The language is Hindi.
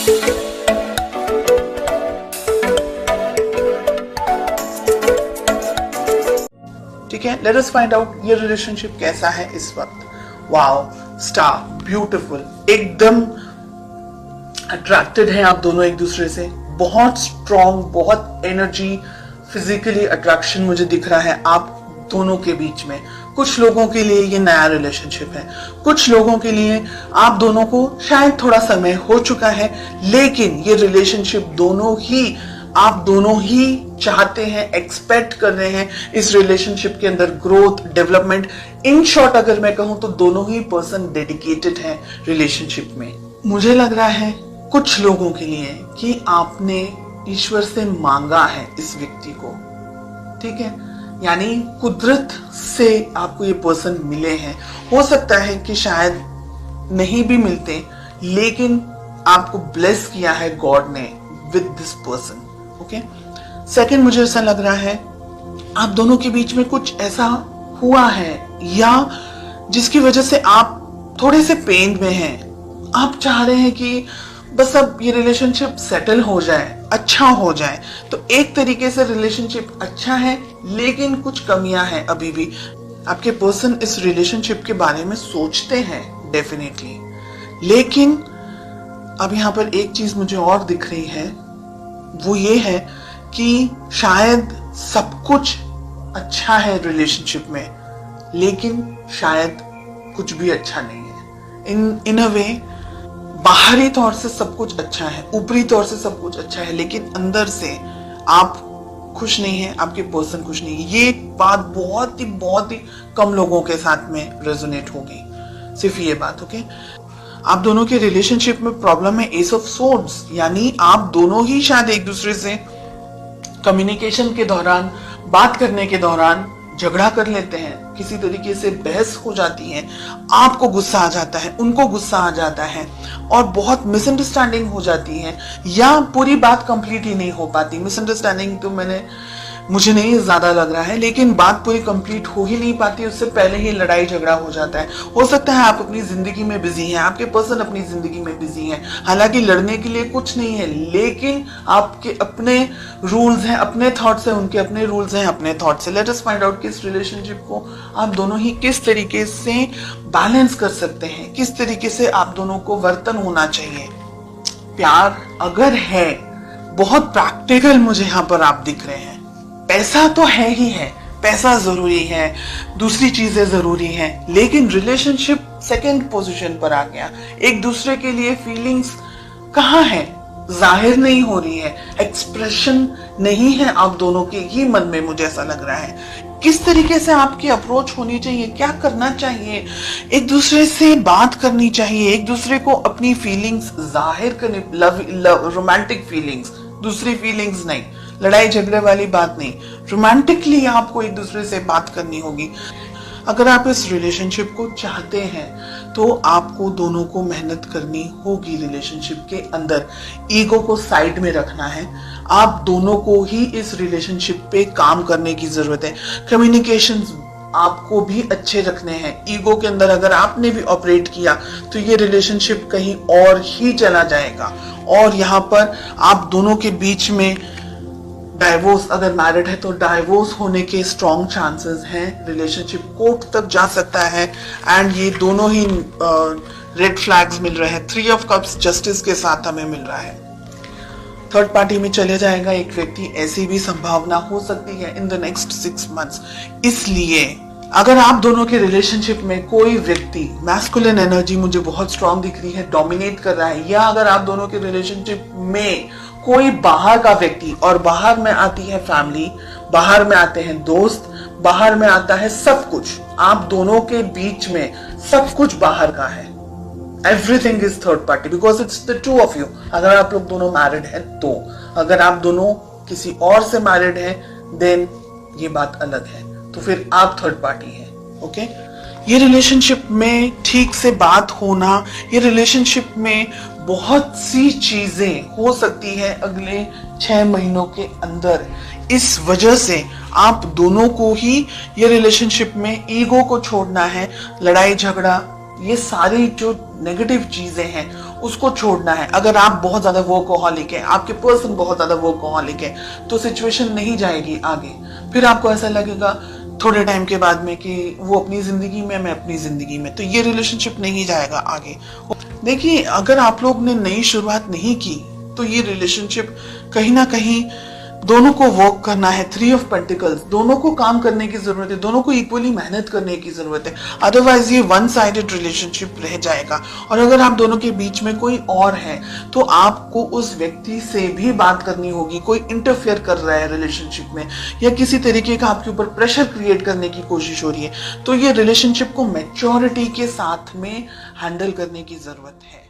ठीक है, लेट अस फाइंड आउट ये रिलेशनशिप कैसा है इस वक्त। वाओ, स्टार, ब्यूटीफुल, एकदम अट्रैक्टेड हैं आप दोनों एक दूसरे से, बहुत स्ट्रॉन्ग, बहुत एनर्जी, फिजिकली अट्रैक्शन मुझे दिख रहा है आप दोनों के बीच में। कुछ लोगों के लिए ये नया रिलेशनशिप है, कुछ लोगों के लिए आप दोनों को शायद थोड़ा समय हो चुका है, लेकिन ये रिलेशनशिप आप दोनों ही चाहते हैं, एक्सपेक्ट कर रहे हैं इस रिलेशनशिप के अंदर ग्रोथ, डेवलपमेंट। इन शॉर्ट अगर मैं कहूं तो दोनों ही पर्सन डेडिकेटेड हैं रिलेशनशिप में। मुझे लग रहा है कुछ लोगों के लिए कि आपने ईश्वर से मांगा है इस व्यक्ति को, ठीक है, यानी कुदरत से आपको ये पर्सन मिले हैं। हो सकता है कि शायद नहीं भी मिलते, लेकिन आपको ब्लेस किया है गॉड ने with this person. Okay, second, मुझे ऐसा लग रहा है आप दोनों के बीच में कुछ ऐसा हुआ है या जिसकी वजह से आप थोड़े से पेन में हैं। आप चाह रहे हैं कि बस अब ये रिलेशनशिप सेटल हो जाए, अच्छा हो जाए। तो एक तरीके से रिलेशनशिप अच्छा है, लेकिन कुछ कमियां हैं अभी भी। आपके पर्सन इस रिलेशनशिप के बारे में सोचते हैं डेफिनेटली, लेकिन अब यहाँ पर एक चीज मुझे और दिख रही है, वो ये है कि शायद सब कुछ अच्छा है रिलेशनशिप में, लेकिन शायद कुछ भी अच्छा नहीं है। इन अ वे, बाहरी तौर से सब कुछ अच्छा है, ऊपरी तौर से सब कुछ अच्छा है, लेकिन अंदर से आप खुश नहीं है, आपके पर्सन खुश नहीं है। ये बात बहुत ही कम लोगों के साथ में रेजोनेट होगी, सिर्फ ये बात। ओके, आप दोनों के रिलेशनशिप में प्रॉब्लम है एस ऑफ सोर्ड्स, यानी आप दोनों ही शायद एक दूसरे से कम्युनिकेशन के दौरान, बात करने के दौरान झगड़ा कर लेते हैं, किसी तरीके से बहस हो जाती है, आपको गुस्सा आ जाता है, उनको गुस्सा आ जाता है, और बहुत मिसअंडरस्टैंडिंग हो जाती है, या पूरी बात कंप्लीट ही नहीं हो पाती। मिसअंडरस्टैंडिंग तो मुझे नहीं ज्यादा लग रहा है, लेकिन बात पूरी कंप्लीट हो ही नहीं पाती, उससे पहले ही लड़ाई झगड़ा हो जाता है। हो सकता है आप अपनी जिंदगी में बिजी हैं, आपके पर्सन अपनी जिंदगी में बिजी हैं, हालांकि लड़ने के लिए कुछ नहीं है, लेकिन आपके अपने रूल्स हैं, अपने थॉट्स हैं, उनके अपने रूल्स हैं, अपने थॉट्स हैं। लेट अस फाइंड आउट कि इस रिलेशनशिप को आप दोनों ही किस तरीके से बैलेंस कर सकते हैं, किस तरीके से आप दोनों को वर्तन होना चाहिए। प्यार अगर है, बहुत प्रैक्टिकल मुझे यहाँ पर आप दिख रहे हैं। पैसा तो है ही है, पैसा जरूरी है, दूसरी चीजें जरूरी हैं, लेकिन रिलेशनशिप सेकंड पोजीशन पर आ गया। एक दूसरे के लिए फीलिंग्स कहाँ है, जाहिर नहीं हो रही है, एक्सप्रेशन नहीं है आप दोनों के ही मन में, मुझे ऐसा लग रहा है। किस तरीके से आपकी अप्रोच होनी चाहिए, क्या करना चाहिए, एक दूसरे से बात करनी चाहिए, एक दूसरे को अपनी फीलिंग्स जाहिर करनी, रोमांटिक फीलिंग्स, दूसरी फीलिंग्स नहीं, लड़ाई झगड़े वाली बात नहीं, रोमांटिकली आपको एक दूसरे से बात करनी होगी। अगर आप इस रिलेशनशिप को चाहते हैं तो आपको दोनों को मेहनत करनी होगी रिलेशनशिप के अंदर। ईगो को साइड में रखना है, आप दोनों को ही इस रिलेशनशिप पे काम करने की जरूरत है। कम्युनिकेशंस आपको भी अच्छे रखने हैं। ईगो के अंदर अगर आपने भी ऑपरेट किया तो ये रिलेशनशिप कहीं और ही चला जाएगा, और यहाँ पर आप दोनों के बीच में डाइवोर्स, अगर मैरिड है तो डाइवोर्स होने के स्ट्रॉन्ग चांसेस हैं, रिलेशनशिप कोर्ट तक जा सकता है, एंड ये दोनों ही रेड फ्लैग्स मिल रहे हैं। 3 ऑफ कप्स जस्टिस के साथ हमें मिल रहा है। थर्ड पार्टी में चले जाएगा एक व्यक्ति, ऐसी भी संभावना हो सकती है इन द नेक्स्ट 6 मंथ्स। इसलिए अगर आप दोनों के रिलेशनशिप में कोई व्यक्ति, मैस्कुलिन एनर्जी मुझे बहुत स्ट्रॉन्ग दिख रही है, डोमिनेट कर रहा है, या अगर आप दोनों के रिलेशनशिप में कोई बाहर का व्यक्ति, और बाहर में आती है फैमिली, बाहर में आते हैं दोस्त, बाहर में आता है सब कुछ, आप दोनों के बीच में सब कुछ बाहर का है, everything is third party because it's the two of you. अगर आप लोग दोनों मैरिड हैं तो, अगर आप दोनों किसी और से मैरिड हैं देन ये बात अलग है, तो फिर आप थर्ड पार्टी हैं। ओके, ये रिलेशनशिप में ठीक से बात होना, ये रिलेशनशिप में बहुत सी चीजें हो सकती है अगले 6 महीनों के अंदर। इस वजह से आप दोनों को ही ये रिलेशनशिप में ईगो को छोड़ना है, लड़ाई झगड़ा, ये सारी जो नेगेटिव चीजें हैं उसको छोड़ना है। अगर आप बहुत ज्यादा वर्कहॉलिक है, आपके पर्सन बहुत ज्यादा वर्कहॉलिक है, तो सिचुएशन नहीं जाएगी आगे। फिर आपको ऐसा लगेगा थोड़े टाइम के बाद में कि वो अपनी जिंदगी में, मैं अपनी जिंदगी में, तो ये रिलेशनशिप नहीं जाएगा आगे। देखिए, अगर आप लोग ने नई शुरुआत नहीं की तो ये रिलेशनशिप कहीं ना कहीं दोनों को वर्क करना है। 3 ऑफ पेंटिकल्स, दोनों को काम करने की जरूरत है, दोनों को इक्वली मेहनत करने की जरूरत है, अदरवाइज ये वन साइडेड रिलेशनशिप रह जाएगा। और अगर आप दोनों के बीच में कोई और है तो आपको उस व्यक्ति से भी बात करनी होगी। कोई इंटरफेयर कर रहा है रिलेशनशिप में या किसी तरीके का आपके ऊपर प्रेशर क्रिएट करने की कोशिश हो रही है, तो ये रिलेशनशिप को मैच्योरिटी के साथ में हैंडल करने की जरूरत है।